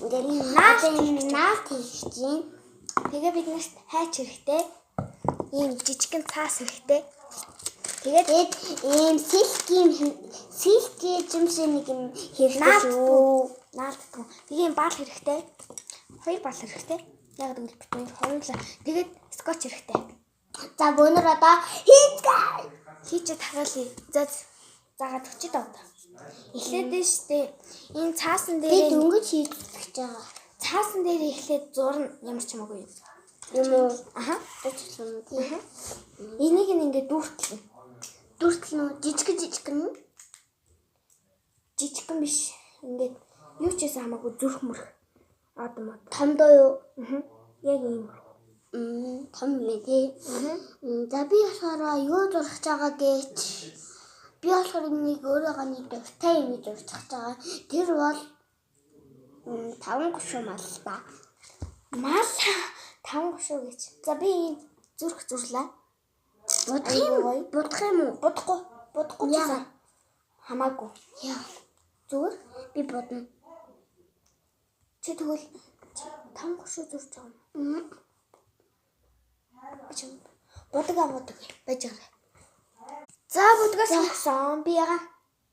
Ингээд наад хийж чинь. Тэгээ бид нарт хайч хэрэгтэй. Ийм жижигхэн цаас хэрэгтэй. Тэгээд ийм сэлкийн жимшээ нэг юм хэрэгтэй шүү. Наадгүй. Тэгээ ийм баал хэрэгтэй. 2 баал хэрэгтэй. Яг гэвэл бид хоёулаа. Тэгээд скотч хэрэгтэй. За бөөнөр одоо хийчээ тахаалъя. За заагаад өчөд аваа. Эхлээд нь штэ энэ цаасан дээр дөнгөж хийж гэж байгаа. Цаасан дээр эхлээд зурна ямар ч хамаагүй юм уу? Аха. Тэцлэн. Энийг ингээд дүүртлээ. Дүүртлэн үү? Жижигхэн нь? Жижигхэн биш. Ингээд юу ч гэсэн хамаагүй зүрх мөрх. Адам. Том доо юу? Аха. Яг ийм. Том юм тий. За би болохоор юу зурх байгаа гэж. Би болохоор нэг өөрөөгөө нэг дуртай юм зурх байгаа. Тэр бол 5 гушуу мал ба. Мал 5 гушуу гэж. За би ийм зүрх зурлаа. Будах юм уу? Будахгүй гэсэн. Хамаагүй. Яа. Зүгээр би бодно. Чи тэгвэл 5 гушуу зурж байгаа юм. Бодог аваад байж байгаа. За бодгоос авсан. Би яга.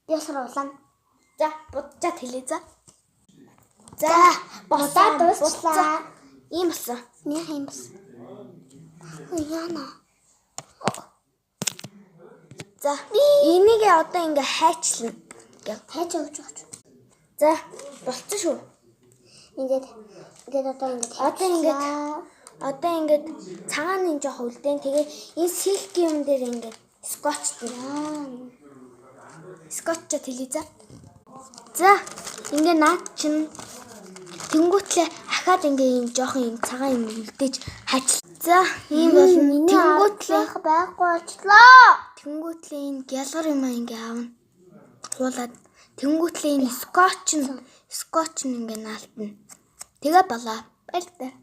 Би суулаа. За будчаад хэлээ за. За бодоод дуслаа. Ийм болсон. Нэг юм бас. Яна. За энийг одоо ингээ хайчлна. Хайч өгч байгаа. За болцсон шүү. Ингээд одоо ингээд цагаан нэг жоох үлдэн. Тэгээ энэ силк юм дээр ингээд скотч хэлээ за. За ингээ наад чинь тэнгүүтлээ ахаад ингээ юм жоохон юм цагаан юм үлдээж хаач. За ийм бол тэнгүүтлээ байхгүй болчлоо. Тэнгүүтлээ энэ гялгар юм ингээ аавна. Хуулаад тэнгүүтлээ энэ скотч нь ингээ наалтна. Тэгээ болоо. Баярлалаа.